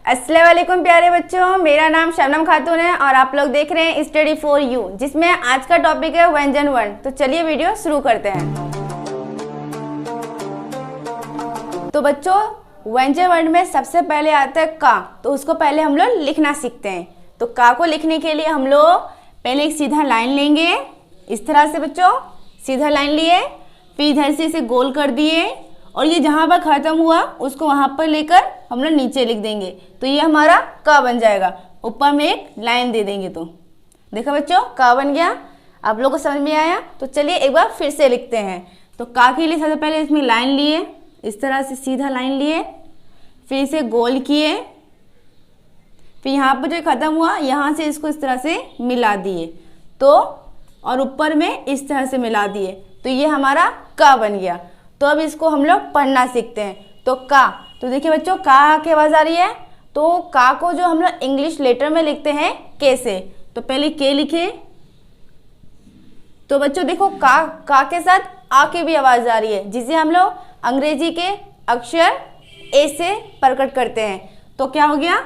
अस्सलाम वालेकुम प्यारे बच्चों, मेरा नाम शबनम खातून है और आप लोग देख रहे हैं स्टडी फॉर यू, जिसमें आज का टॉपिक है व्यंजन वर्ण। तो चलिए वीडियो शुरू करते हैं। तो बच्चों, व्यंजन वर्ण में सबसे पहले आता है का, तो उसको पहले हम लोग लिखना सीखते हैं। तो का को लिखने के लिए हम लोग पहले एक सीधा लाइन लेंगे, इस तरह से बच्चों सीधा लाइन लिए, फिर इधर से इसे गोल कर दिए और ये जहाँ पर ख़त्म हुआ उसको वहाँ पर लेकर हम लोग नीचे लिख देंगे, तो ये हमारा का बन जाएगा। ऊपर में एक लाइन दे देंगे, तो देखो बच्चों का बन गया। आप लोगों को समझ में आया? तो चलिए एक बार फिर से लिखते हैं। तो का के लिए सबसे पहले इसमें लाइन लिए, इस तरह से सीधा लाइन लिए, फिर इसे गोल किए, फिर यहाँ पर जो ख़त्म हुआ यहाँ से इसको इस तरह से मिला दिए, तो और ऊपर में इस तरह से मिला दिए, तो ये हमारा का बन गया। तो अब इसको हम लोग पढ़ना सीखते हैं। तो का, तो देखिए बच्चों का की आवाज़ आ रही है, तो का को जो हम लोग इंग्लिश लेटर में लिखते हैं के से, तो पहले के लिखे। तो बच्चों देखो का के साथ आ की भी आवाज़ आ रही है, जिसे हम लोग अंग्रेजी के अक्षर ए से प्रकट करते हैं। तो क्या हो गया,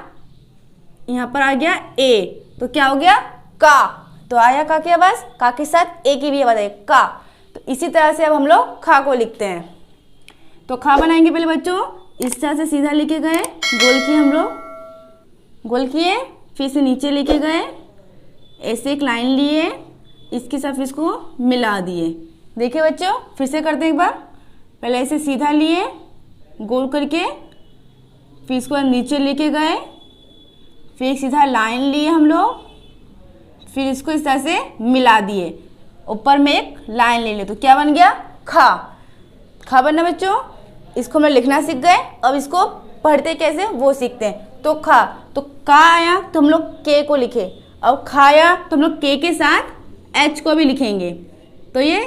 यहाँ पर आ गया ए, तो क्या हो गया का। तो आया का की आवाज़, का के साथ ए की भी आवाज़ है का। तो इसी तरह से अब हम लोग खा को लिखते हैं। तो खा बनाएंगे पहले बच्चों, इस तरह से सीधा लिखे गए, गोल किए हम लोग, गोल किए, फिर से नीचे लेके गए, ऐसे एक लाइन लिए, इसके साथ इसको मिला दिए। देखिए बच्चों फिर से करते हैं एक बार, पहले ऐसे सीधा लिए गोल करके, फिर इसको नीचे लेके गए, फिर एक सीधा लाइन लिए हम लोग, फिर इसको इस तरह से मिला दिए, ऊपर में एक लाइन ले ले, तो क्या बन गया खा। खा बनना बच्चों, इसको हम लोग लिखना सीख गए, अब इसको पढ़ते कैसे वो सीखते हैं। तो खा, तो का आया तो हम लोग के को लिखे, अब खाया तो हम लोग के साथ एच को भी लिखेंगे, तो ये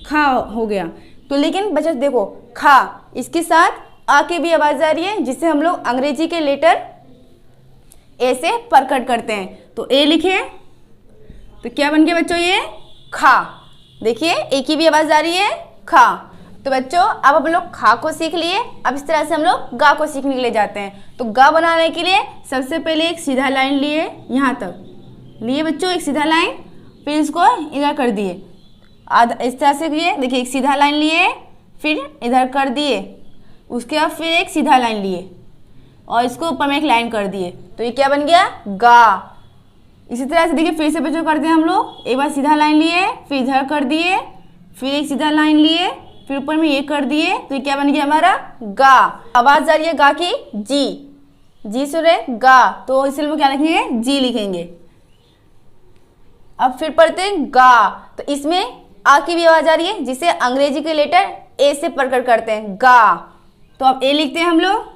खा हो गया। तो लेकिन बच्चों देखो खा, इसके साथ आ की भी आवाज़ आ रही है, जिसे हम लोग अंग्रेजी के लेटर ए से प्रकट करते हैं। तो ए लिखे, तो क्या बन गया बच्चों ये खा। देखिए ए की भी आवाज़ आ रही है खा। तो बच्चों अब हम लोग खा को सीख लिए, अब इस तरह से हम लोग गा को सीखने के लिए जाते हैं। तो गा बनाने के लिए सबसे पहले एक सीधा लाइन लिए, यहाँ तक लिए बच्चों एक सीधा लाइन, फिर इसको इधर कर दिए आधा, इस तरह से किए। देखिए एक सीधा लाइन लिए, फिर इधर कर दिए, उसके बाद फिर एक सीधा लाइन लिए और इसको ऊपर में एक लाइन कर दिए, तो ये क्या बन गया गा। इसी तरह से देखिए फिर से बच्चों करते हैं हम लोग, एक बार सीधा लाइन लिए, फिर इधर कर दिए, फिर एक सीधा लाइन लिए, फिर ऊपर में ये कर दिए, तो ये क्या बन गया हमारा गा। आवाज़ आ रही है गा की, जी सुन रहे गा, तो इसलिए हम क्या लिखेंगे जी लिखेंगे। अब फिर पढ़ते हैं गा, तो इसमें आ की भी आवाज़ आ रही है, जिसे अंग्रेजी के लेटर ए से प्रकट करते हैं गा। तो अब ए लिखते हैं हम लोग,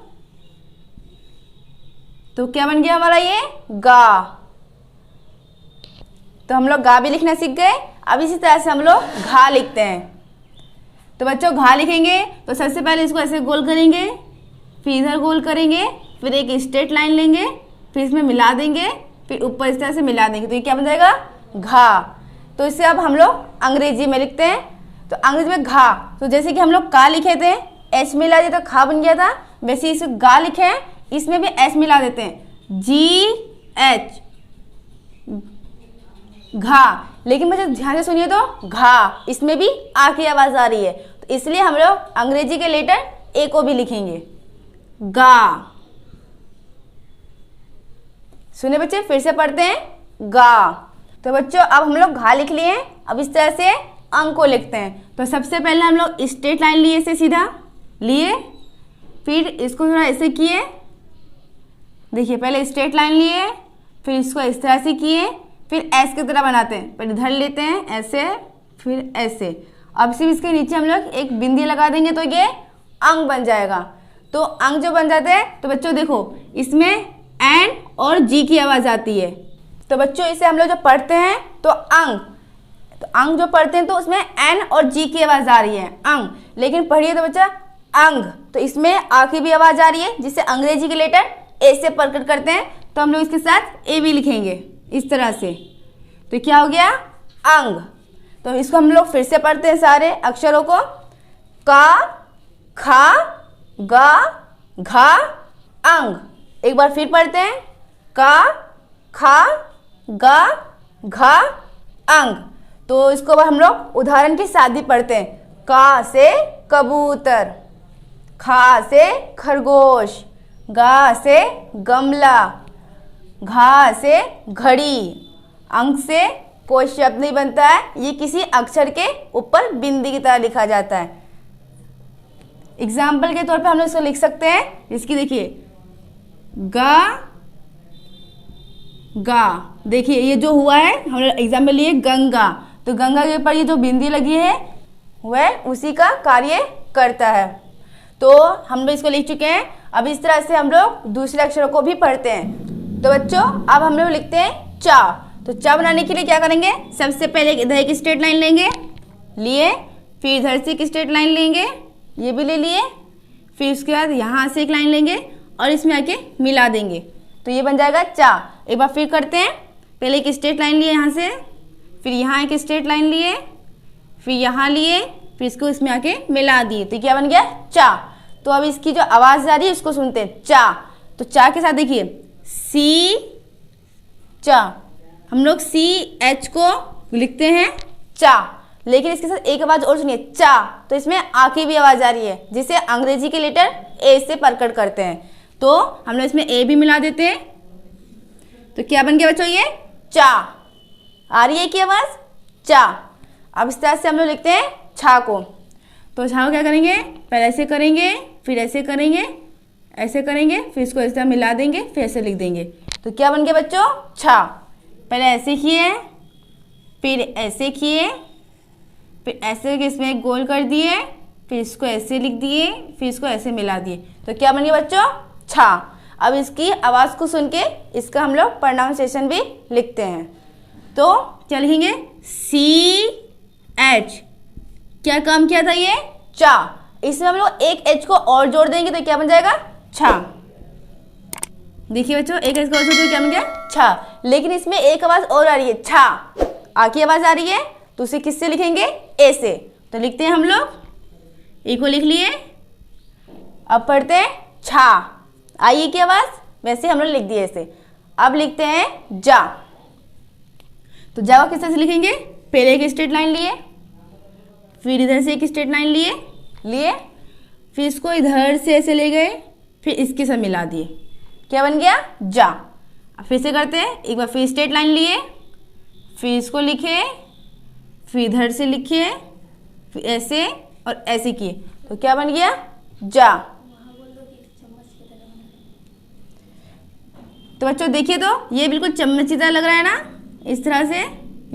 तो क्या बन गया हमारा ये गा। तो हम लोग गा भी लिखना सीख गए। अब इसी तरह से हम लोग घा लिखते हैं। तो बच्चों घा लिखेंगे तो सबसे पहले इसको ऐसे गोल करेंगे, फिर इधर गोल करेंगे, फिर एक स्ट्रेट लाइन लेंगे, फिर इसमें मिला देंगे, फिर ऊपर इस तरह से मिला देंगे, तो ये क्या बन जाएगा घा। तो इसे अब हम लोग अंग्रेजी में लिखते हैं। तो अंग्रेजी में घा, तो जैसे कि हम लोग का लिखे थे, एच मिला दिया तो खा बन गया था, वैसे इसे गा लिखे हैं, इसमें भी एच मिला देते हैं, जी एच घा। लेकिन मुझे ध्यान से सुनिए, तो घा इसमें भी आ की आवाज़ आ रही है, तो इसलिए हम लोग अंग्रेजी के लेटर ए को भी लिखेंगे गा। सुनिए बच्चे फिर से पढ़ते हैं गा। तो बच्चों अब हम लोग घा लिख लिए, अब इस तरह से अंग को लिखते हैं। तो सबसे पहले हम लोग स्ट्रेट लाइन लिए, ऐसे सीधा लिए, फिर इसको थोड़ा ऐसे किए, देखिए पहले स्ट्रेट लाइन लिए, फिर इसको इस तरह से किए, फिर ऐसे की तरह बनाते हैं, पहले इधर लेते हैं ऐसे, फिर ऐसे। अब सिर्फ इसके नीचे हम लोग एक बिंदी लगा देंगे, तो ये अंग बन जाएगा। तो अंग जो बन जाते हैं, तो बच्चों देखो इसमें एन और जी की आवाज़ आती है। तो बच्चों इसे हम लोग जो पढ़ते हैं तो अंग जो पढ़ते हैं तो उसमें एन और जी की आवाज़ आ रही है अंग। लेकिन पढ़िए तो बच्चा अंग, तो इसमें आ की भी आवाज़ आ रही है, जिसे अंग्रेजी के लेटर ए से प्रकट करते हैं। तो हम लोग इसके साथ ए भी लिखेंगे इस तरह से, तो क्या हो गया अंग। तो इसको हम लोग फिर से पढ़ते हैं सारे अक्षरों को, का, खा, गा, घा, अंग। एक बार फिर पढ़ते हैं, का, खा, गा, घा, अंग। तो इसको अब हम लोग उदाहरण के साथ ही पढ़ते हैं। का से कबूतर, खा से खरगोश, गा से गमला, घा से घड़ी, अंक से कोई शब्द नहीं बनता है, ये किसी अक्षर के ऊपर बिंदी की तरह लिखा जाता है। एग्जाम्पल के तौर पे हम लोग इसको लिख सकते हैं, इसकी देखिए गा, गा, देखिए ये जो हुआ है हम लोग एग्जाम में लिए गंगा, तो गंगा के ऊपर ये जो बिंदी लगी है वह उसी का कार्य करता है। तो हम लोग इसको लिख चुके हैं। अब इस तरह से हम लोग दूसरे अक्षरों को भी पढ़ते हैं। तो बच्चों अब हम लोग लिखते हैं चा। तो चा बनाने के लिए क्या करेंगे, सबसे पहले इधर एक स्ट्रेट लाइन लेंगे, लिए, फिर इधर से एक स्ट्रेट लाइन लेंगे, ये भी ले लिए, फिर उसके बाद यहाँ से एक लाइन लेंगे और इसमें आके मिला देंगे, तो ये बन जाएगा चा। एक बार फिर करते हैं, पहले एक स्ट्रेट लाइन लिए यहाँ से, फिर यहाँ एक स्ट्रेट लाइन लिए, फिर यहाँ लिए, फिर इसको इसमें आके मिला दिए, तो क्या बन गया चा। तो अब इसकी जो आवाज़ आ रही है उसको सुनते हैं, चा। तो चा के साथ देखिए सी, चा, हम लोग सी एच को लिखते हैं चा, लेकिन इसके साथ एक आवाज़ और सुनिए चा, तो इसमें आ की भी आवाज़ आ रही है, जिसे अंग्रेजी के लेटर ए से प्रकट करते हैं। तो हम लोग इसमें ए भी मिला देते हैं, तो क्या बन गया बच्चों ये चा। आ रही है की आवाज़ चा। अब इस तरह से हम लोग लिखते हैं छा को। तो छा को क्या करेंगे, पहले ऐसे करेंगे, फिर ऐसे करेंगे, ऐसे करेंगे, फिर इसको ऐसे मिला देंगे, फिर ऐसे लिख देंगे, तो क्या बन गया बच्चों छा। पहले ऐसे किए, फिर ऐसे किए, फिर ऐसे इसमें एक गोल कर दिए, फिर इसको ऐसे लिख दिए, फिर इसको ऐसे मिला दिए, तो क्या बन गया बच्चों छा। अब इसकी आवाज़ को सुन के इसका हम लोग प्रोनाउंसिएशन भी लिखते हैं। तो क्या लिखेंगे सी एच, क्या काम किया था ये चा, इसमें हम लोग एक एच को और जोड़ देंगे तो क्या बन जाएगा छा। देखिए बच्चों एक एच को और जोड़ देंगे क्या बन गया छा, लेकिन इसमें एक आवाज़ और आ रही है छा, आ की आवाज़ आ रही है, तो उसे किससे लिखेंगे ए से। तो लिखते हैं हम लोग ए को लिख लिए, अब पढ़ते हैं छा, आई की आवाज़, वैसे हम लोग लिख दिए ऐसे। अब लिखते हैं जा। तो जा को किस तरह से लिखेंगे, पहले एक स्ट्रेट लाइन लिए, फिर इधर से एक स्ट्रेट लाइन लिए, फिर इसको इधर से ऐसे ले गए, फिर इसके साथ मिला दिए, क्या बन गया जा। अब फिर से करते हैं, एक बार फिर स्ट्रेट लाइन लिए, फिर इसको लिखे, फिर इधर से लिखे, फिर ऐसे और ऐसे किए, तो क्या बन गया जा। तो बच्चों देखिए, तो ये बिल्कुल चम्मच की तरह लग रहा है ना, इस तरह से,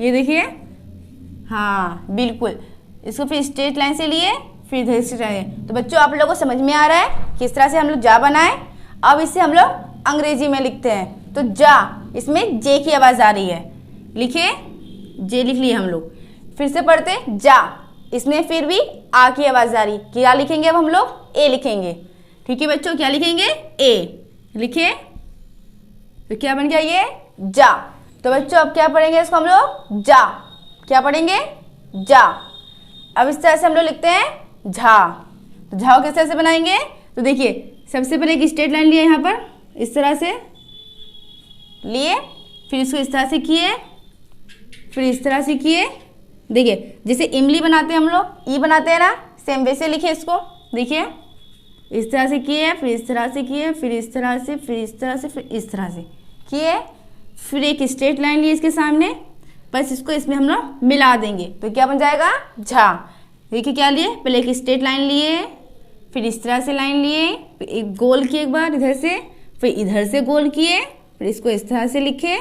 ये देखिए, हाँ बिल्कुल। इसको फिर स्ट्रेट लाइन से लिए, फिर इधर से जाए। तो बच्चों आप लोगों को समझ में आ रहा है किस तरह से हम लोग जा बनाए। अब इसे हम लोग अंग्रेजी में लिखते हैं। तो जा, इसमें जे की आवाज़ आ रही है, लिखे जे लिख लिए हम लोग। फिर से पढ़ते जा, इसमें फिर भी आ की आवाज़ आ रही, क्या लिखेंगे अब हम लोग ए लिखेंगे। ठीक है बच्चों, क्या लिखेंगे ए लिखे, तो क्या बन गया ये जा। तो बच्चों अब क्या पढ़ेंगे इसको हम लोग जा, क्या पढ़ेंगे जा। अब इस तरह से हम लोग लिखते हैं झा। तो झा को किस तरह से बनाएंगे, तो देखिए सबसे पहले एक स्ट्रेट लाइन लिए यहाँ पर, इस तरह से लिए, फिर इसको इस तरह से किए, फिर इस तरह से किए। देखिए जैसे इमली बनाते हैं हम लोग, ई बनाते हैं ना, सेम वैसे लिखे इसको। देखिए इस तरह से किए, फिर इस तरह से किए, फिर इस तरह से, फिर इस तरह से, फिर इस तरह से किए, फिर एक स्ट्रेट लाइन लिए इसके सामने, बस इसको इसमें हम लोग मिला देंगे, तो क्या बन जाएगा झा। देखिए क्या लिए, पहले एक स्ट्रेट लाइन लिए, फिर इस तरह से लाइन लिए, फिर एक गोल किए एक बार इधर से, फिर इधर से गोल किए, फिर इसको इस तरह से लिखे,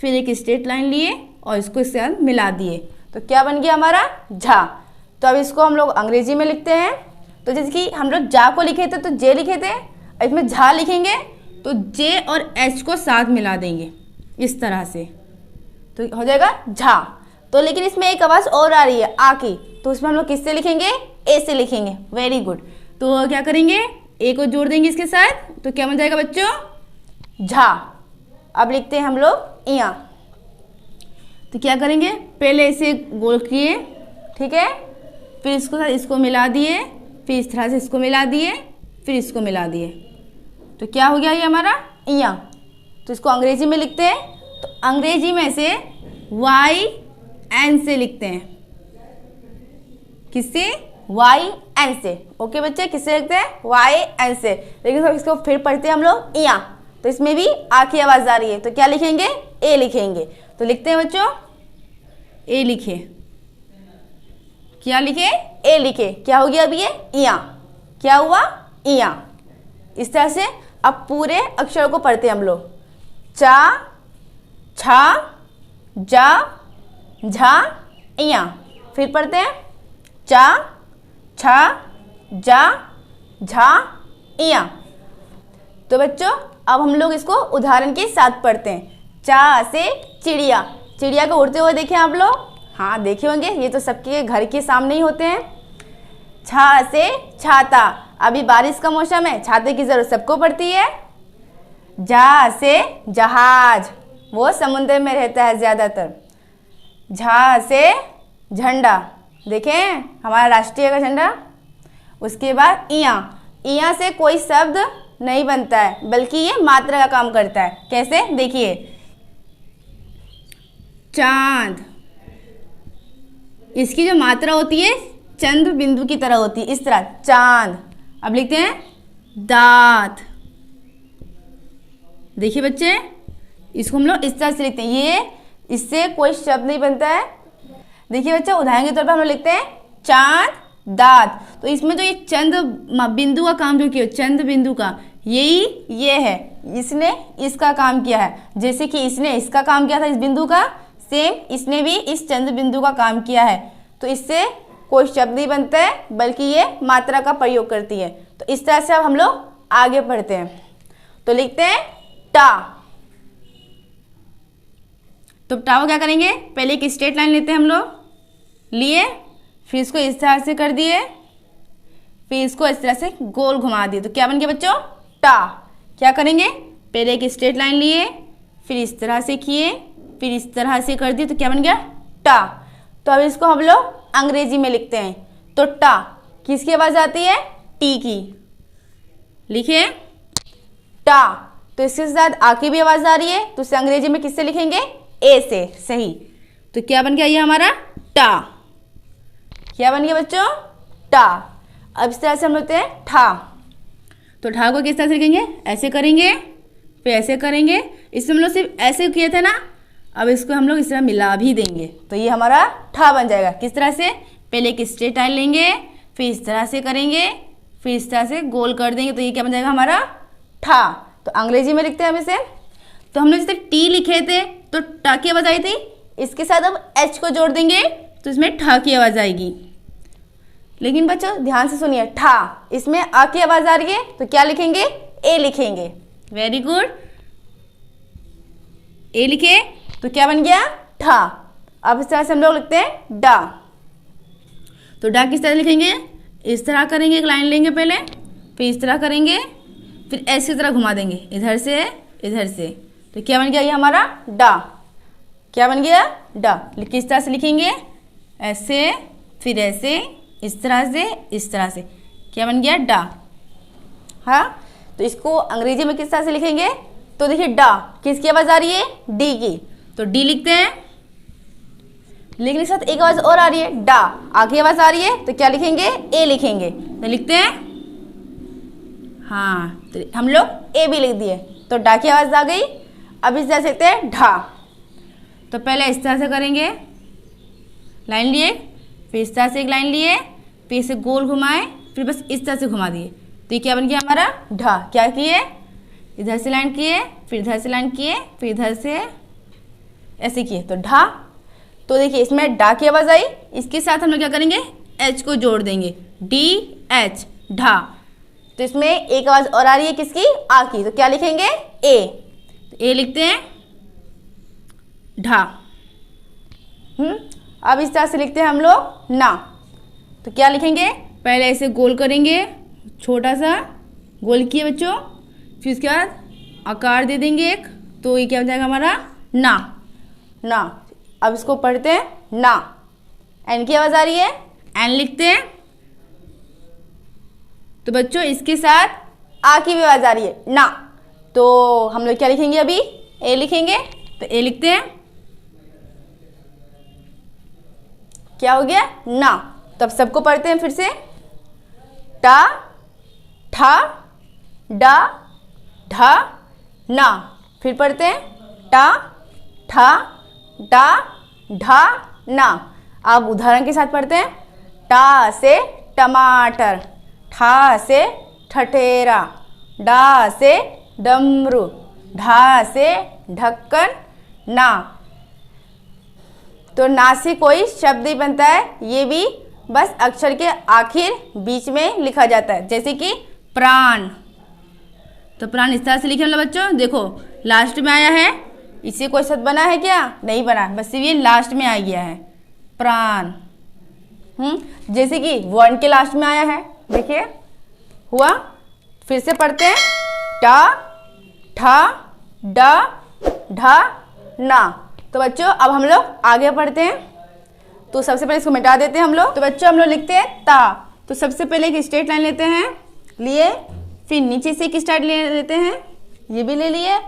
फिर एक स्ट्रेट लाइन लिए और इसको इसके साथ मिला दिए, तो क्या बन गया हमारा झा। तो अब इसको हम लोग अंग्रेजी में लिखते हैं। तो जैसे कि हम लोग जा को लिखे थे तो जे लिखे थे, इसमें झा लिखेंगे तो जे और एच को साथ मिला देंगे इस तरह से, तो हो जाएगा झा। तो लेकिन इसमें एक आवाज़ और आ रही है आ की, तो उसमें हम लोग किससे लिखेंगे ए से लिखेंगे। Very good. तो क्या करेंगे ए को जोड़ देंगे इसके साथ, तो क्या बन जाएगा बच्चों झा। अब लिखते हैं हम लोग इया। तो क्या करेंगे, पहले इसे गोल किए, ठीक है, फिर इसको साथ इसको मिला दिए, फिर इस तरह से इसको मिला दिए, फिर इसको मिला दिए, तो क्या हो गया ये हमारा इया। तो इसको अंग्रेजी में लिखते हैं, तो अंग्रेजी में से YN से लिखते हैं। किससे? YN से। ओके बच्चे, किससे लिखते हैं? YN से। लेकिन इसको फिर पढ़ते हैं हम लोग इया, तो इसमें भी आ की आवाज आ रही है, तो क्या लिखेंगे? ए लिखेंगे। तो लिखते हैं बच्चों, ए लिखे। क्या लिखे? ए लिखे। क्या हो गया अभी ये? इया। क्या हुआ? इया। इस तरह से अब पूरे अक्षरों को पढ़ते हैं हम लोग। चा, छा, जा, झा, इया। फिर पढ़ते हैं चा, छा, जा, झा, इया। तो बच्चों अब हम लोग इसको उदाहरण के साथ पढ़ते हैं। चा से चिड़िया। चिड़िया को उड़ते हुए देखे आप लोग? हाँ देखे होंगे, ये तो सबके घर के सामने ही होते हैं। छा से छाता। अभी बारिश का मौसम है, छाते की जरूरत सबको पड़ती है। जा से जहाज, वो समुद्र में रहता है ज़्यादातर। झा से झंडा, देखें हमारा राष्ट्रीय का झंडा। उसके बाद इया। इया से कोई शब्द नहीं बनता है, बल्कि ये मात्रा का काम करता है। कैसे? देखिए, चांद, इसकी जो मात्रा होती है चंद्र बिंदु की तरह होती है, इस तरह चांद। अब लिखते हैं दांत। देखिए बच्चे, इसको हम लोग इस तरह से लिखते हैं, ये इससे कोई शब्द नहीं बनता है। देखिए बच्चे, उदाहरण के तौर पर हम लोग लिखते हैं चांद दांत। तो इसमें जो ये चंद्र बिंदु का काम जो किया, चंद्र बिंदु का, यही ये है, इसने इसका काम किया है। जैसे कि इसने इसका काम किया था इस बिंदु का, सेम इसने भी इस चंद्र बिंदु का काम किया है। तो इससे कोई शब्द नहीं बनता है, बल्कि ये मात्रा का प्रयोग करती है। तो इस तरह से अब हम लोग आगे पढ़ते हैं। तो लिखते हैं टा। तो टा को क्या करेंगे? पहले एक स्ट्रेट लाइन लेते हैं हम लोग, लिए, फिर इसको इस तरह से कर दिए, फिर इसको इस तरह से गोल घुमा दिए। तो क्या बन गया बच्चों? टा। क्या करेंगे? पहले एक स्ट्रेट लाइन लिए, फिर इस तरह से किए, फिर इस तरह से कर दिए, तो क्या बन गया? टा। तो अब इसको हम लोग अंग्रेजी में लिखते हैं। तो टा किसकी आवाज आती है? टी की। लिखिए टा। तो इसके साथ आ की भी आवाज आ रही है, तो इसे अंग्रेजी में किससे लिखेंगे? ए से। सही। तो क्या बन गया ये हमारा? टा। क्या बन गया बच्चों? टा। अब इस तरह से हम लिखते हैं ठा। तो ठा को किस तरह से लिखेंगे? ऐसे करेंगे, फिर ऐसे करेंगे। इससे हम लोग सिर्फ ऐसे किए थे ना, अब इसको हम लोग इस तरह मिला भी देंगे, तो ये हमारा ठा बन जाएगा। किस तरह से? पहले एक स्ट्रेट लाइन लेंगे, फिर इस तरह से करेंगे, फिर इस तरह से गोल कर देंगे, तो ये क्या बन जाएगा हमारा? ठा। तो अंग्रेजी में लिखते हैं हम इसे। तो हम लोग जैसे टी लिखे थे तो टा की आवाज आई थी, इसके साथ अब एच को जोड़ देंगे तो इसमें ठा की आवाज आएगी। लेकिन बच्चों ध्यान से सुनिए, ठा, इसमें आ की आवाज आ रही है, तो क्या लिखेंगे? ए लिखेंगे। Very good. ए लिखे, तो क्या बन गया? ठा। अब इस तरह से हम लोग लिखते हैं डा। तो डा किस तरह लिखेंगे? इस तरह करेंगे, एक लाइन लेंगे पहले, फिर इस तरह करेंगे, फिर ऐसी तरह घुमा देंगे, इधर से इधर से। तो क्या बन गया ये हमारा? डा। क्या बन गया? डा। किस तरह से लिखेंगे? ऐसे, फिर ऐसे, इस तरह से, इस तरह से। क्या बन गया? डा। हाँ, तो इसको अंग्रेजी में किस तरह से लिखेंगे? तो देखिए डा किसकी आवाज आ रही है? डी की। तो डी लिखते हैं, लेकिन इसके साथ एक आवाज और आ रही है, डा। आगे आवाज आ रही है, तो क्या लिखेंगे? ए लिखेंगे। तो लिखते हैं, हाँ, तो हम लोग ए भी लिख दिए, तो डा की आवाज आ गई। अब इस तरह से लिखते हैं ढा। तो पहले इस तरह से करेंगे, लाइन लिए, फिर इस तरह से एक लाइन लिए, फिर इसे गोल घुमाए, फिर बस इस तरह से घुमा दिए, तो ये क्या बन गया हमारा? ढा। क्या किए? इधर से लाइन किए, फिर इधर से लाइन किए, फिर इधर से ऐसे किए, तो ढा। तो देखिए इसमें डा की आवाज आई, इसके साथ हम लोग क्या करेंगे? एच को जोड़ देंगे, डी एच, ढा। तो इसमें एक आवाज और आ रही है, किसकी? आ की। तो क्या लिखेंगे? ए। तो ए लिखते हैं, ढा। अब इस तरह से लिखते हैं हम लोग ना। तो क्या लिखेंगे? पहले ऐसे गोल करेंगे, छोटा सा गोल किए बच्चों, फिर उसके बाद आकार दे देंगे एक, तो ये क्या हो जाएगा हमारा? ना। ना। अब इसको पढ़ते हैं ना। एन की आवाज आ रही है, एन लिखते हैं। तो बच्चों इसके साथ आ की भी आवाज आ रही है, ना। तो हम लोग क्या लिखेंगे अभी, ए लिखेंगे। तो ए लिखते हैं, क्या हो गया, ना। तब सबको पढ़ते हैं फिर से, टा, ठा, डा, ढा, ना। फिर पढ़ते हैं, टा, ठा, डा, ढा, ना। अब उदाहरण के साथ पढ़ते हैं, टा से टमाटर, ठा से ठठेरा, डा से डमरू, ढा से ढक्कन, ना। तो ना से कोई शब्द नहीं बनता है, ये भी बस अक्षर के आखिर बीच में लिखा जाता है, जैसे कि प्राण। तो प्राण इस तरह से लिखे हम लोग बच्चों, देखो लास्ट में आया है, इससे कोई शब्द बना है क्या, नहीं बना, बस ये लास्ट में आ गया है प्राण। जैसे कि वर्ण के लास्ट में आया है, देखिए हुआ। फिर से पढ़ते हैं, टा, ठा, डा, ढा, ना। तो बच्चों अब हम लोग आगे पढ़ते हैं। तो सबसे पहले इसको मिटा देते हैं हम लोग। तो बच्चों हम लोग लिखते हैं ता। तो सबसे पहले एक स्ट्रेट लाइन लेते हैं, लिए, फिर नीचे से एक स्ट्रेट लाइन लेते हैं, ये भी ले लिए।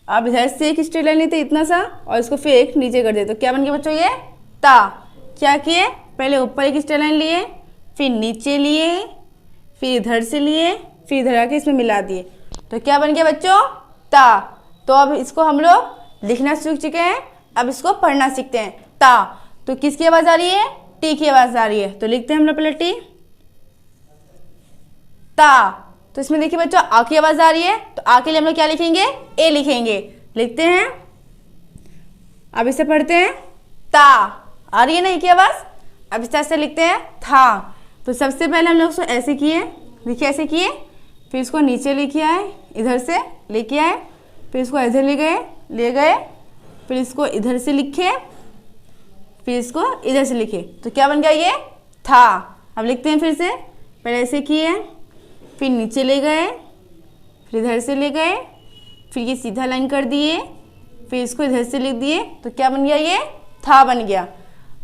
अब इधर से एक स्ट्रेट लाइन लेते हैं इतना सा, और इसको फिर एक नीचे कर देते। तो क्या बन गया बच्चों, ये ता। क्या किए, पहले ऊपर एक स्ट्रेट लाइन लिए, फिर नीचे लिए, फिर इधर से लिए, फिर इधर आके इसमें मिला दिए। तो क्या बन गया बच्चों, ता। तो अब इसको हम लोग लिखना सीख चुके हैं, अब इसको पढ़ना सीखते हैं। ता, तो किसकी आवाज आ रही है, टी की आवाज आ रही है। तो लिखते हैं हम लोग पहले टी, ता। तो इसमें देखिए बच्चों आ की आवाज आ रही है, तो आ के लिए हम लोग क्या लिखेंगे, ए लिखेंगे। लिखते हैं, अब इसे पढ़ते हैं, ता। आ रही है ना ए की आवाज। अब इस तरह से लिखते हैं, था। तो सबसे पहले हम लोग इसको ऐसे किए, देखिए ऐसे किए, फिर इसको नीचे लेके आए, इधर से लेके आए, फिर इसको इधर ले गए, फिर इसको इधर से लिखे, फिर इसको इधर से लिखे। तो क्या बन गया, ये था। अब लिखते हैं फिर से, पहले ऐसे किए, फिर नीचे ले गए, फिर इधर से ले गए, फिर ये सीधा लाइन कर दिए, फिर इसको इधर से लिख दिए। तो क्या बन गया, ये था बन गया।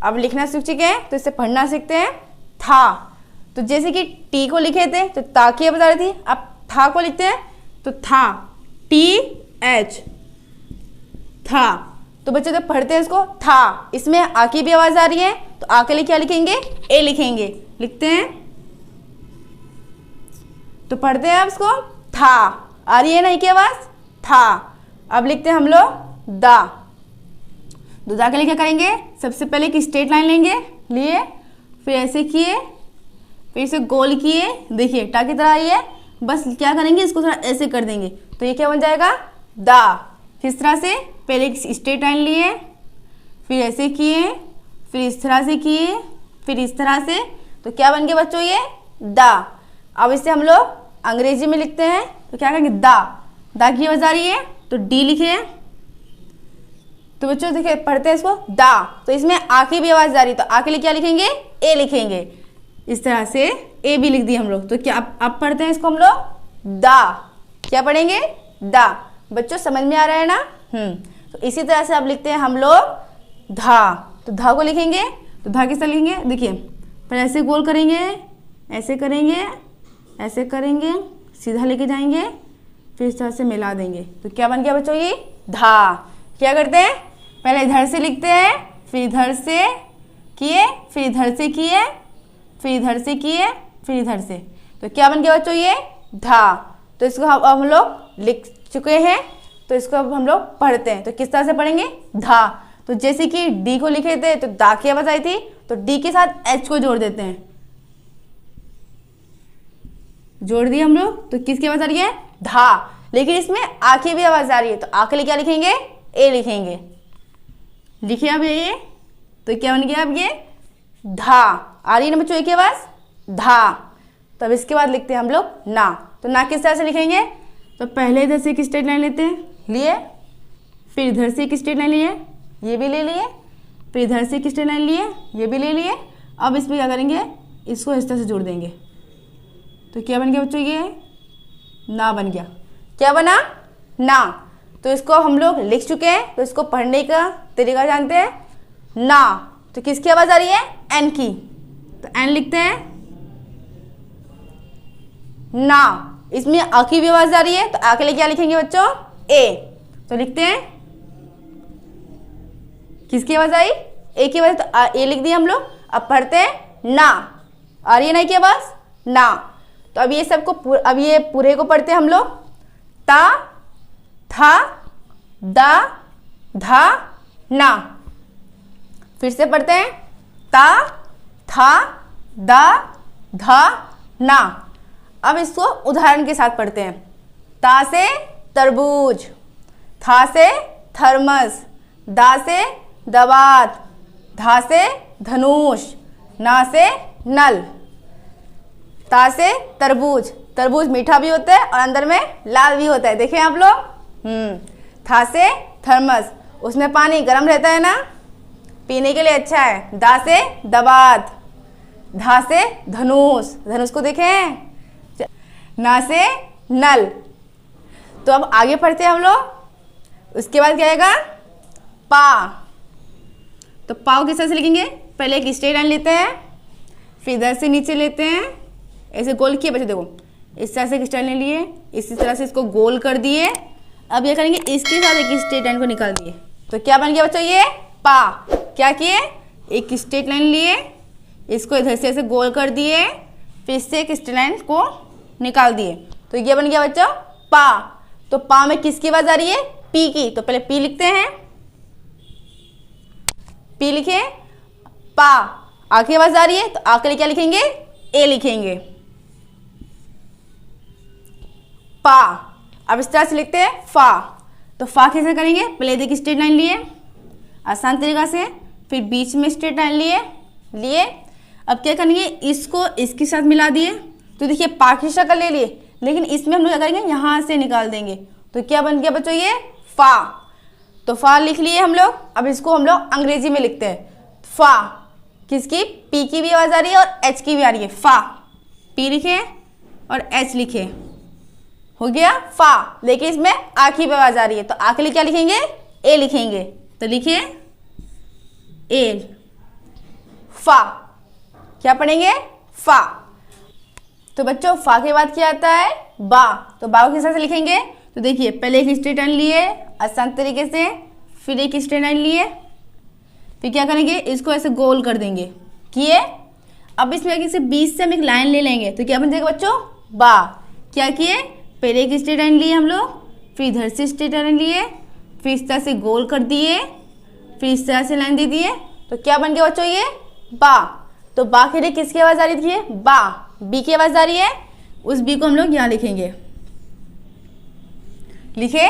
अब लिखना सीख चुके हैं, तो इसे पढ़ना सीखते हैं, था। तो जैसे कि टी को लिखे थे तो ता की बता रही थी, अब था को लिखते हैं तो था, टी एच, था। तो बच्चे तो पढ़ते हैं इसको, था। इसमें आ की भी आवाज आ रही है, तो आ के लिए क्या लिखेंगे, ए लिखेंगे। लिखते हैं, तो पढ़ते हैं अब इसको, था। आ रही है ना ए की आवाज, था। अब लिखते हैं हम लोग दा। तो दा के लिए क्या करेंगे, सबसे पहले एक स्ट्रेट लाइन लेंगे, लिए, फिर ऐसे किए, फिर इसे गोल किए, देखिए टा की तरह आई है, बस क्या करेंगे इसको थोड़ा ऐसे कर देंगे, तो ये क्या बन जाएगा, दा। किस तरह से, पहले एक स्ट्रेट लाइन लिए, फिर ऐसे किए, फिर इस तरह से किए, फिर इस तरह से, तो क्या बन गया बच्चों, ये दा। अब इसे हम लोग अंग्रेजी में लिखते हैं, तो क्या करेंगे, दा। दा की आवाज आ रही है तो डी लिखे। तो बच्चों देखिए पढ़ते हैं इसको, दा। तो इसमें आ की भी आवाज आ रही है, तो आ के लिए क्या लिखेंगे, ए लिखेंगे। इस तरह से ए भी लिख दिए हम लोग। तो क्या अब पढ़ते हैं इसको हम लोग, दा। क्या पढ़ेंगे, दा। बच्चों समझ में आ रहा है ना। तो इसी तरह से अब लिखते हैं हम लोग धा। तो धा को लिखेंगे, तो धा किस तरह लिखेंगे, देखिए पहले ऐसे गोल करेंगे, ऐसे करेंगे, ऐसे करेंगे, सीधा लेके जाएंगे, फिर इस तरह से मिला देंगे। तो क्या बन गया बच्चों, ये धा। क्या करते हैं, पहले इधर से लिखते हैं, फिर इधर से किए, फिर इधर से किए, फिर इधर से किए, फिर इधर से। तो क्या बन गया बच्चों, ये धा। तो इसको अब हम लोग लिख चुके हैं, तो इसको अब हम लोग पढ़ते हैं। तो किस तरह से पढ़ेंगे, धा। तो जैसे कि डी को लिखे थे तो दा की आवाज आई थी, तो डी के साथ एच को जोड़ देते हैं, जोड़ दिए हम लोग। तो किसकी आवाज आ रही है, धा। लेकिन इसमें आ की भी आवाज आ रही है, तो आ के लिए क्या लिखेंगे, ए लिखेंगे। लिखिए अब ये, तो क्या बन गया, अब ये धा। आ रही है ना बच्चों एक आवाज, धा। तब इसके बाद लिखते हैं हम लोग ना। तो ना किस तरह से लिखेंगे, तो पहले इधर से एक स्ट्रेट लाइन लेते हैं, लिए, फिर इधर से एक स्ट्रेट लाइन लिए, ये भी ले लिए, फिर इधर से एक स्ट्रेट लाइन लिए, ये भी ले लिए। अब इसमें क्या करेंगे, इसको इस तरह से जोड़ देंगे। तो क्या बन गया बच्चों, ये ना बन गया। क्या बना, ना। तो इसको हम लोग लिख चुके हैं, तो इसको पढ़ने का तरीका जानते हैं, ना। तो किसकी आवाज आ रही है, एन की। तो एन लिखते हैं, ना। इसमें आ की भी आवाज आ रही है, तो आ के लिए क्या लिखेंगे बच्चों? ए। तो लिखते हैं, किसकी आवाज आई? ए की आवाज, तो ए लिख दिया हम लोग। अब पढ़ते हैं ना, आ रही है ना की आवाज? ना। तो अब ये सबको अब ये पूरे को पढ़ते हैं हम लोग। ता, था, दा, धा, ना। फिर से पढ़ते हैं, ता, था, दा, धा, ना। अब इसको उदाहरण के साथ पढ़ते हैं। ता से तरबूज, था से थर्मस, दा से दवात, धा से धनुष, ना से नल। ता से तरबूज, तरबूज मीठा भी होता है और अंदर में लाल भी होता है, देखें आप लोग। था से थर्मस, उसमें पानी गर्म रहता है ना, पीने के लिए अच्छा है। दा से दवात, धा से धनुष, धनुष को देखें। ना से नल। तो अब आगे पढ़ते हैं हम लोग। उसके बाद क्या आएगा? पा। तो पाव किस तरह से लिखेंगे? पहले एक स्ट्रेट लाइन लेते हैं, फिर इधर से नीचे लेते हैं, ऐसे गोल किए बच्चों, देखो इस तरह से एक स्ट्रेट लाइन लिए, इसी तरह से इसको गोल कर दिए। अब ये करेंगे, इसके साथ एक स्ट्रेट लाइन को निकाल दिए, तो क्या बन गया बच्चों? ये पा। क्या किए? एक स्ट्रेट लाइन लिए, इसको इधर से ऐसे गोल कर दिए, फिर इससे एक स्ट्रेट लाइन को निकाल दिए, तो ये बन गया बच्चों पा। तो पा में किसकी आवाज आ रही है? पी की। तो पहले पी लिखते हैं, पी लिखे। पा, आ की आवाज आ रही है, तो आ के लिए क्या लिखेंगे? ए लिखेंगे। पा। अब इस तरह से लिखते हैं फा। तो फा कैसे करेंगे? पहले देखिए स्ट्रेट लाइन लिए आसान तरीका से, फिर बीच में स्ट्रेट लाइन लिए। अब क्या करेंगे? इसको इसके साथ मिला दिए, तो देखिए पा की शक्ल ले लिए, लेकिन इसमें हम लोग क्या करेंगे? यहाँ से निकाल देंगे, तो क्या बन गया बच्चों? ये फा। तो फा लिख लिए हम लोग। अब इसको हम लोग अंग्रेजी में लिखते हैं। फा किसकी? पी की भी आवाज आ रही है और एच की भी आ रही है। फा, पी लिखे और एच लिखे, हो गया फा। लेकिन इसमें आ की भी आवाज आ रही है, तो आ के लिए क्या लिखेंगे? ए लिखेंगे। तो लिखिए ए, फा। क्या पढ़ेंगे? फा। तो बच्चों फा के बाद क्या आता है? बा। तो बा को किस तरह से लिखेंगे? तो देखिए पहले एक स्ट्रेट लाइन लिए आसान तरीके से, फिर एक स्ट्रेट लाइन लिए, फिर क्या करेंगे? इसको ऐसे गोल कर देंगे, किए। अब इसमें किसी बीच से हम एक लाइन ले लेंगे, तो क्या बन जाएगा बच्चों? बा। क्या किए? पहले एक स्ट्रेट लाइन लिए हम लोग, फिर इधर से स्ट्रेट लाइन लिए, फिर इस तरह से गोल कर दिए, फिर इस तरह से लाइन दे दिए, तो क्या बन गया बच्चों? ये बा। तो बा के लिए किसकी आवाज आ रही थी? बा, बी की आवाज आ रही है, उस बी को हम लोग यहाँ लिखेंगे। लिखे,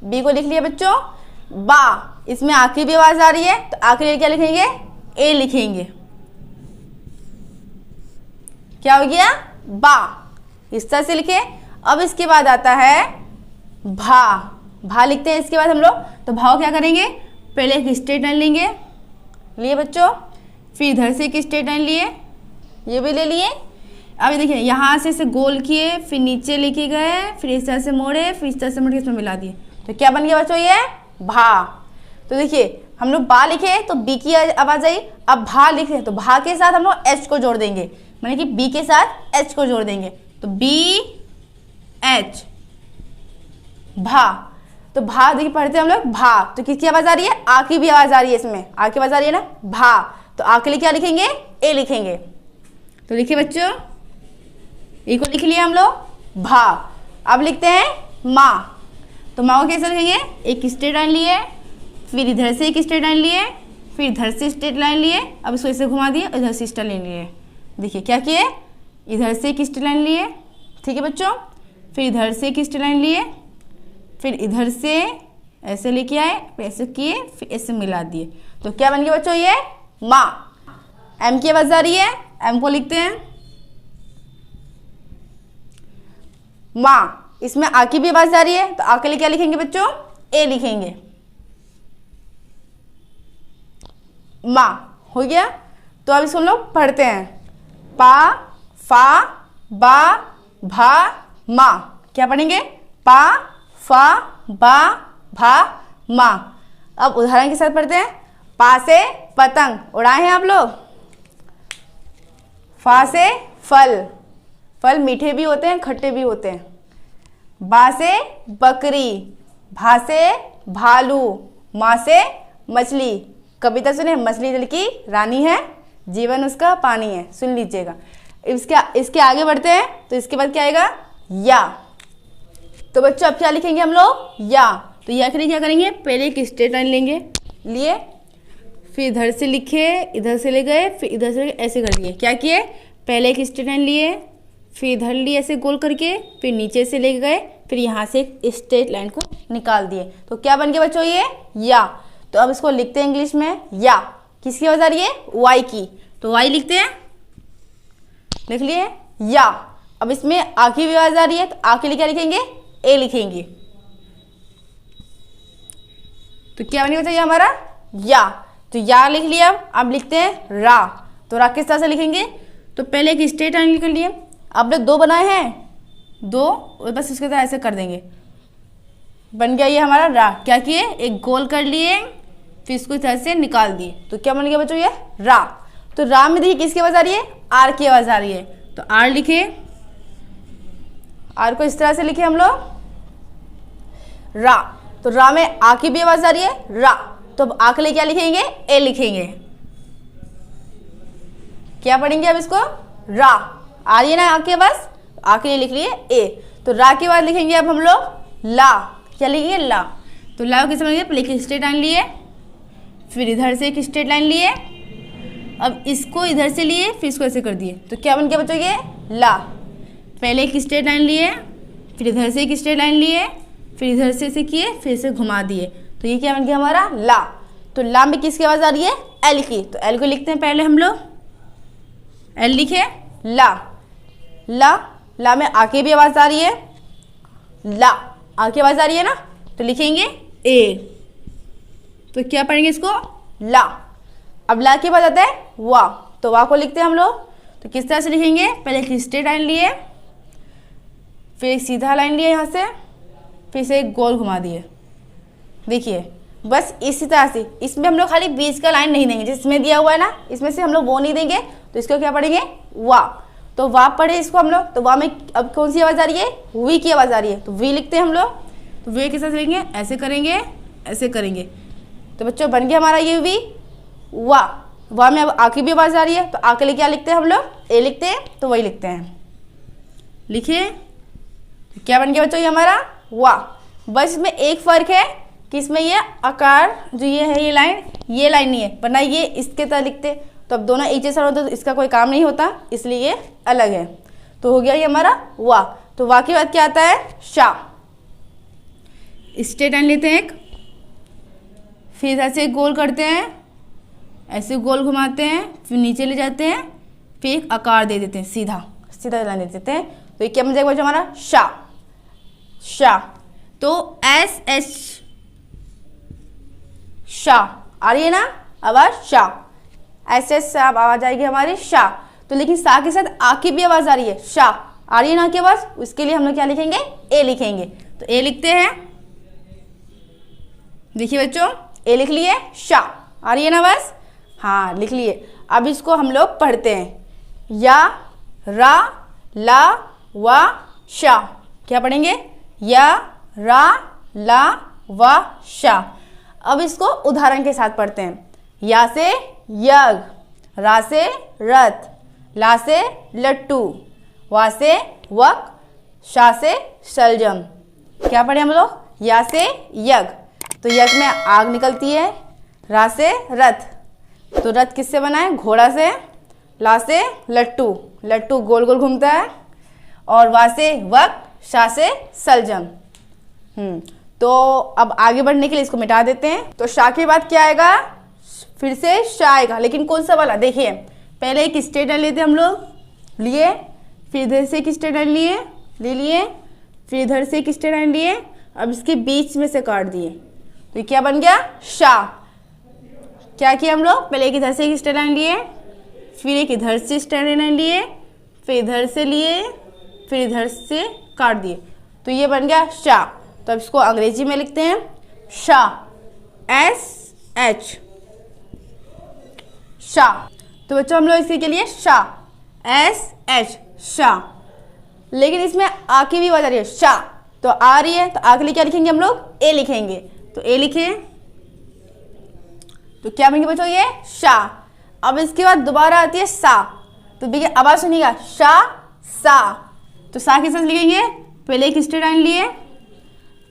बी को लिख लिया बच्चों बा। इसमें आ की भी आवाज आ रही है, तो आ के लिए क्या लिखेंगे? ए लिखेंगे। क्या हो गया? बा। इस तरह से लिखे। अब इसके बाद आता है भा। भा लिखते हैं इसके बाद हम लोग। तो भाव क्या करेंगे? पहले एक स्ट्रेट लाइन लेंगे, लिए बच्चों, फिर इधर से एक स्ट्रेट लाइन लिए, ये भी ले लिए। अब देखिए यहाँ से इसे गोल किए, फिर नीचे लेके गए, फिर इस तरह से मोड़े, फिर इस तरह से मोड़ के इसमें मिला दिए, तो क्या बन गया बच्चों? ये भा। तो देखिए हम लोग बा लिखे तो बी की आवाज आई, अब भा लिखे तो भा के साथ हम लोग एच को जोड़ देंगे, माने कि बी के साथ एच को जोड़ देंगे, तो बी एच, भा। तो भा देखिए पढ़ते हैं हम लोग भा, तो किसकी आवाज आ रही है? आ की भी आवाज आ रही है, इसमें आ की आवाज आ रही है ना, भा। तो आ के लिए क्या लिखेंगे? ए लिखेंगे। तो लिखिए बच्चों, ए को लिख लिया हम लोग भा। अब लिखते हैं माँ। तो माँ को कैसे लिखेंगे? एक स्ट्रेट लाइन लिए, फिर इधर से एक स्ट्रेट लाइन लिए, फिर इधर से स्ट्रेट लाइन लिए, अब इसको ऐसे घुमा दिए, इधर से स्ट्रेट लाइन लिए। देखिए क्या किए? इधर से एक स्ट्रेट लाइन लिए, ठीक है बच्चों, फिर इधर से एक स्ट्रेट लाइन लिए, फिर इधर से ऐसे लेके आए, फिर ऐसे किए, फिर ऐसे मिला दिए, तो क्या बन गया बच्चों? ये माँ। एम की आवाज आ रही है, एम को लिखते हैं माँ। इसमें आ की भी आवाज आ रही है, तो आ के लिए क्या लिखेंगे बच्चों? ए लिखेंगे। माँ हो गया। तो अब इसको हम लोग पढ़ते हैं, पा, फा, बा, भा, मा। क्या पढ़ेंगे? पा, फा, बा, भा, मा। अब उदाहरण के साथ पढ़ते हैं। पा से पतंग उड़ाए हैं आप लोग। फा से फल, फल मीठे भी होते हैं, खट्टे भी होते हैं, बा से बकरी, भा से भालू, माँ से मछली। कविता सुने, मछली जल की रानी है, जीवन उसका पानी है, सुन लीजिएगा। इसके आगे बढ़ते हैं तो इसके बाद क्या आएगा, या। तो बच्चों अब क्या लिखेंगे हम लोग, या। तो या के लिए क्या करेंगे, पहले एक स्ट्रेट लाइन लेंगे, लिए, फिर इधर से लिखे, इधर से ले गए, फिर इधर से ऐसे कर दिए। क्या किए, पहले एक स्ट्रेट लाइन लिए, फिर इधर लिए ऐसे गोल करके, फिर नीचे से ले गए, फिर यहाँ से एक स्ट्रेट लाइन को निकाल दिए। तो क्या बन गया बच्चों, ये या। तो अब इसको लिखते हैं इंग्लिश में, या किसकी आवाज आ रही है, वाई की। तो वाई लिखते हैं, लिख लिए, या। अब इसमें आ की भी आवाज आ रही है, तो आ के लिए क्या लिखेंगे, ए लिखेंगे। तो क्या बनेगा बच्चों, ये हमारा या। तो या लिख लिया। अब लिखते हैं रा। तो रा किस तरह से लिखेंगे, तो पहले एक स्ट्रेट लाइन लिख लिए। अब लोग दो बनाए हैं, दो, और बस इसके तरह ऐसे कर देंगे, बन गया ये हमारा रा। क्या किए, एक गोल कर लिए, फिर इसको इस तरह से निकाल दिए। तो क्या बन गया बच्चों, ये रा। तो रा में देखिए किसकी आवाज आ रही है, आर की आवाज आ रही है। तो आर लिखे, आर को इस तरह से लिखे हम लोग, रा। तो रा में आ की भी आवाज आ रही है, रा। तो अब आ के लिए क्या लिखेंगे, ए लिखेंगे। क्या पढ़ेंगे अब इसको, रा। आ रही है ना आ की आवाज, आ के लिए लिख लिए ए। तो रा के बाद लिखेंगे अब हम लोग ला। क्या लिखेंगे, ला। तो ला कैसे बनेंगे, पहले एक स्ट्रेट लाइन लिए, फिर इधर से एक स्ट्रेट लाइन लिए, अब इसको इधर से लिए, फिर इसको ऐसे कर दिए। तो क्या बन गया बच्चों, ये ला। पहले एक स्ट्रेट लाइन लिए, फिर इधर से एक स्ट्रेट लाइन लिए, फिर इधर से ऐसे किए, फिर से घुमा दिए। तो ये क्या बन गया हमारा ला। तो ला में किसकी आवाज आ रही है, एल की। तो एल को लिखते हैं पहले हम लोग, एल लिखे, ला। ला, ला में आ की भी आवाज आ रही है, ला, आ की आवाज आ रही है ना, तो लिखेंगे ए। तो क्या पढ़ेंगे इसको, ला। अब ला के बाद आता है वा। तो वा को लिखते हैं हम लोग। तो किस तरह से लिखेंगे, पहले एक स्ट्रेट लाइन लिए, फिर एक सीधा लाइन लिए यहाँ से, फिर से एक गोल घुमा दिए। देखिए बस इसी तरह से, इसमें हम लोग खाली बीच का लाइन नहीं देंगे, जिसमें दिया हुआ है ना, इसमें से हम लोग वो नहीं देंगे। तो इसको क्या पढ़ेंगे, वा। तो वा पढ़े इसको हम लोग। तो वा में अब कौन सी आवाज आ रही है, वी की आवाज आ रही है। तो वी लिखते हैं हम लोग। तो वी किस तरह से लिखेंगे, ऐसे करेंगे, ऐसे करेंगे। तो बच्चों बन गया हमारा ये वी, वा। वा में अब आ की भी आवाज आ रही है, तो आ के लिए क्या लिखते हैं हम लोग, ए लिखते हैं। तो वही लिखते हैं, लिखिए। तो क्या बन गया बच्चों, ये हमारा वा। बस इसमें एक फर्क है कि इसमें ये आकार जो ये है, ये लाइन नहीं है, वरना ये इसके तरह लिखते। तो अब दोनों एक जैसा होता तो इसका कोई काम नहीं होता, इसलिए ये अलग है। तो हो गया ये हमारा वा। तो वा के बाद क्या आता है, शा। स्ट्रेट लाइन लेते हैं एक, फिर ऐसे गोल करते हैं, ऐसे गोल घुमाते हैं, फिर नीचे ले जाते हैं, फिर एक आकार दे देते हैं, सीधा सीधा लाइन दे देते हैं। तो ये क्या बन जाएगा हमारा शा, शा। तो एस एच, शा आ रही है ना आवाज, शा। एस एच से आवाज आएगी हमारी शा। तो लेकिन सा के साथ आ की भी आवाज आ रही है, शा आ रही है ना की आवाज, उसके लिए हम लोग क्या लिखेंगे, ए लिखेंगे। तो ए लिखते हैं, देखिए बच्चों ए लिख लिए, शा आ रही है ना आवाज, हाँ लिख लिए। अब इसको हम लोग पढ़ते हैं, या, रा, ला, वा, शा। क्या पढ़ेंगे, या, रा, ला, वा, शा। अब इसको उदाहरण के साथ पढ़ते हैं। या से यज्ञ, रा से रथ, ला से लट्टू, वा से वक, शा से शलजम। क्या पढ़े हम लोग, या से यज्ञ, तो यज्ञ में आग निकलती है। रा से रथ, तो रथ किससे बना है, घोड़ा से। ला से लट्टू, लट्टू गोल गोल घूमता है। और वा से वक, शा से शलजम। तो अब आगे बढ़ने के लिए इसको मिटा देते हैं। तो शा के बाद क्या आएगा, फिर से शा आएगा, लेकिन कौन सा वाला, देखिए पहले एक स्ट्रेट लाइन लेते हम लोग, लिए, फिर इधर से एक स्ट्रेट लाइन लिए, ले लिए, फिर इधर से एक स्ट्रेट लाइन लिए, अब इसके बीच में से काट दिए। तो ये क्या बन गया, शा। क्या किया हम लोग, पहले एक इधर से एक स्ट्रेट लाइन लिए, फिर एक इधर से स्ट्रेट लाइन लिए, फिर इधर से लिए, फिर इधर से काट दिए। तो ये बन गया शा। तो अब इसको अंग्रेजी में लिखते हैं, शा, एस एच, शा। तो बच्चों हम लोग इसके के लिए शा, एस एच, शा। लेकिन इसमें आ की भी आवाज आ रही है, शा, तो आ रही है, तो आ के लिए क्या लिखेंगे हम लोग? ए लिखेंगे। तो ए लिखे तो क्या बनेंगे बच्चों? ये शा। अब इसके बाद दोबारा आती है सा, तो देखिए आवाज सुनिएगा, शा सा। तो सा के साथ लिखेंगे, पहले एक स्ट्रेट लाइन लिए,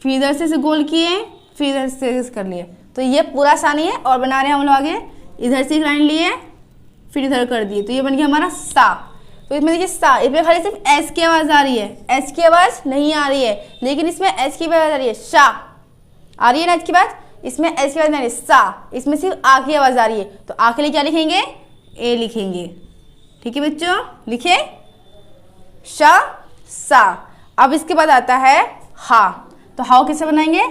फिर इधर से गोल किए, फिर इधर से कर लिए। तो ये पूरा सा नहीं है, और बना रहे हैं हम लोग आगे, इधर से एक लाइन लिए, फिर इधर कर दिए, तो ये बन गया हमारा सा। तो इसमें देखिए सा, इसमें खाली सिर्फ एस की आवाज आ रही है, एस की आवाज नहीं आ रही है, लेकिन इसमें एस की आवाज आ रही है, शा आ रही है ना एस की आवाज, इसमें एस की आवाज नहीं आ रही है, सा, इसमें सिर्फ आ की आवाज आ रही है। तो आ के लिए क्या लिखेंगे? ए लिखेंगे। ठीक है बच्चों, लिखे शा सा। अब इसके बाद आता है हा। तो हा कैसे बनाएंगे?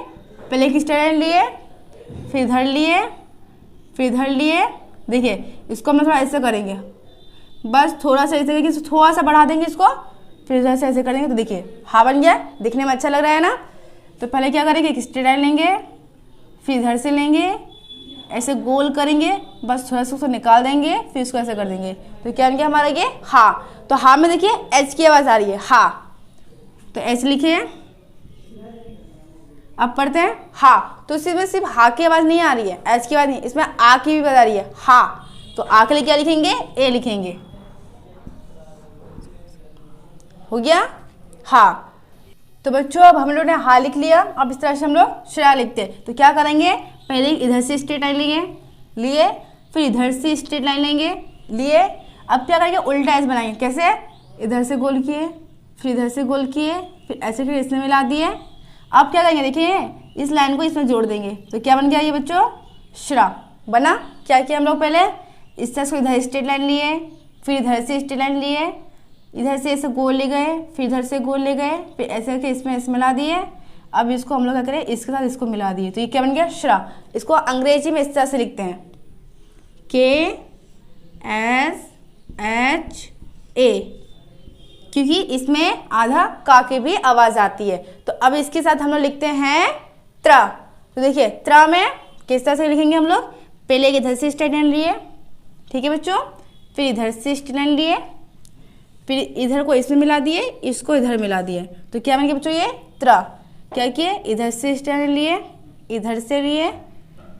पहले एक स्ट्रेट लिए, फिर इधर लिए, फिर इधर लिए। देखिए इसको हम थोड़ा ऐसे करेंगे, बस थोड़ा सा ऐसे करके थोड़ा सा बढ़ा देंगे इसको, फिर इधर से ऐसे करेंगे, तो देखिए हा बन गया। दिखने में अच्छा लग रहा है ना? तो पहले क्या करेंगे? एक स्ट्रेट लाइन लेंगे, फिर इधर से लेंगे, ऐसे गोल करेंगे, बस थोड़ा सा उसको निकाल देंगे, फिर इसको ऐसे कर देंगे। तो क्या बन गया हमारा ये? हा। तो हा में देखिए एच की आवाज आ रही है, हा, तो एच लिखिए। अब पढ़ते हैं हा। तो इसमें सिर्फ हा की आवाज नहीं आ रही है, एच की आवाज नहीं, इसमें आ की भी आवाज आ रही है, हा। तो आ के लिए क्या लिखेंगे? ए लिखेंगे। हो गया हा। तो बच्चों अब हम लोग ने हा लिख लिया। अब इस तरह से हम लोग शरा लिखते हैं। तो क्या करेंगे? पहले इधर से स्ट्रेट लाइन लिए, फिर इधर से स्ट्रेट लाइन लेंगे, लिए। अब क्या करेंगे? उल्टा एस बनाएंगे। कैसे? इधर से गोल किए, फिर इधर से गोल किए, फिर ऐसे फिर इसमें मिला दिए। अब क्या करेंगे? देखिए इस लाइन को इसमें जोड़ देंगे। तो क्या बन गया ये बच्चों? श्रा बना। क्या किया हम लोग? पहले इस तरह से इधर स्ट्रेट लाइन लिए, फिर इधर से स्ट्रेट लाइन लिए, इधर से ऐसे गोल ले गए, फिर इधर से गोल ले गए, फिर ऐसे करके इसमें इस मिला दिए। अब इसको हम लोग क्या करें? इसके साथ इसको मिला दिए। तो ये क्या बन गया? श्रा। इसको अंग्रेजी में इस तरह से लिखते हैं, KSHA, क्योंकि इसमें आधा का की भी आवाज आती है। तो अब इसके साथ हम लोग लिखते हैं त्रा। तो देखिए त्रा में किस तरह से लिखेंगे हम लोग? पहले इधर से स्ट्रेट लाइन लिए, ठीक है बच्चों, फिर इधर से स्ट्रेट लाइन लिए, फिर इधर को इसमें मिला दिए, इसको इधर मिला दिए। तो क्या बन गया बच्चों? ये त्रा। क्या किए? इधर से स्ट्रेट लाइन लिए, इधर से लिए,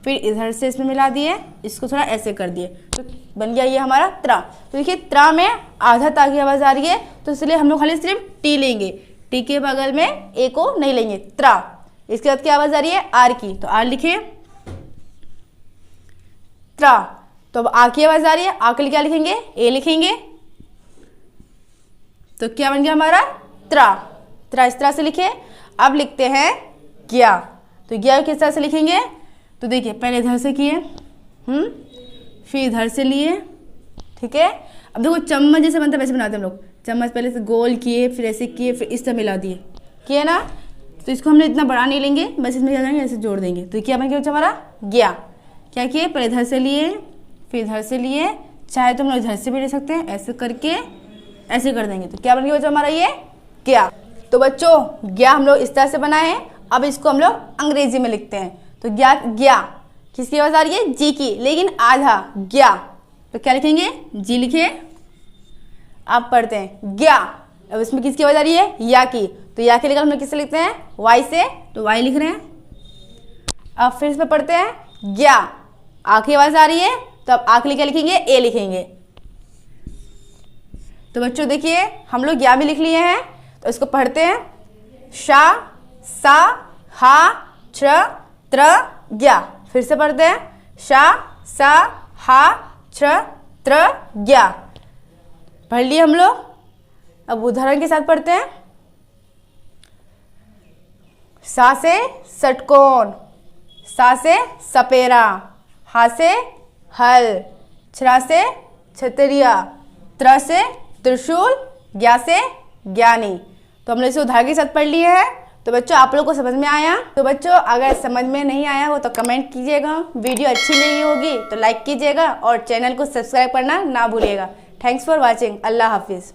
फिर इधर से इसमें मिला दिए, इसको थोड़ा ऐसे कर दिए, तो बन गया ये हमारा त्रा। तो देखिए त्रा में आधा ता की आवाज आ रही है, तो इसलिए हम लोग खाली सिर्फ टी लेंगे, टी के बगल में ए को नहीं लेंगे, त्रा। इसके बाद क्या आवाज आ रही है? आर की, तो आर लिखिए त्रा। तो अब आ की आवाज आ रही है, आ के लिए क्या लिखेंगे? ए लिखेंगे। तो क्या बन गया हमारा? त्रा। त्रा इस तरह से लिखे। अब लिखते हैं ज्ञा। तो ज्ञा किस तरह से लिखेंगे? तो देखिए पहले इधर से किए, फिर इधर से लिए, ठीक है। अब देखो चम्मच जैसे बनता है वैसे बनाते हैं हम लोग। चम्मच पहले से गोल किए, फिर ऐसे किए, फिर इस तरह मिला दिए, किए ना। तो इसको हमने इतना बड़ा नहीं लेंगे, बस इसमें क्या करेंगे? ऐसे जोड़ देंगे। तो क्या बन गया हमारा? ज्ञा। क्या किए? पहले इधर से लिए, फिर इधर से लिए, चाहे तो हम लोग इधर से भी ले सकते हैं, ऐसे करके ऐसे कर देंगे। तो क्या बन गया बच्चों हमारा? ये ज्ञा। तो बच्चों ज्ञा हम लोग इस तरह से बनाए हैं। अब इसको हम लोग अंग्रेजी में लिखते हैं। तो ज्ञा, ज्ञा किसकी आवाज आ रही है? जी की, लेकिन आधा, ज्ञा। तो क्या लिखेंगे? जी लिखिए। आप पढ़ते हैं ज्ञा। अब इसमें किसकी आवाज आ रही है? या की। तो या के लिए हम लोग किससे लिखते हैं? वाई से, तो वाई लिख रहे हैं। अब फिर इसमें पढ़ते हैं ज्ञा, आ की आवाज आ रही है, तो अब आ के लिए क्या लिखेंगे? ए लिखेंगे। तो बच्चों देखिए हम लोग ज्ञा भी लिख लिए हैं। तो इसको पढ़ते हैं शा सा हा त्र त्र ज्ञा। फिर से पढ़ते हैं शा सा हा त्र त्र ज्ञा। पढ़ लिए हम लोग। अब उदाहरण के साथ पढ़ते हैं। सा से षटकोण, सा से सपेरा, हा से हल, छरा से छतरिया, त्र से त्रिशूल, ज्ञा से ज्ञानी। तो हमने इसे उदाहरण के साथ पढ़ लिए हैं। तो बच्चों आप लोग को समझ में आया? तो बच्चों अगर समझ में नहीं आया हो तो कमेंट कीजिएगा। वीडियो अच्छी लगी होगी तो लाइक कीजिएगा और चैनल को सब्सक्राइब करना ना भूलिएगा। Thanks for watching. अल्लाह हाफिज़।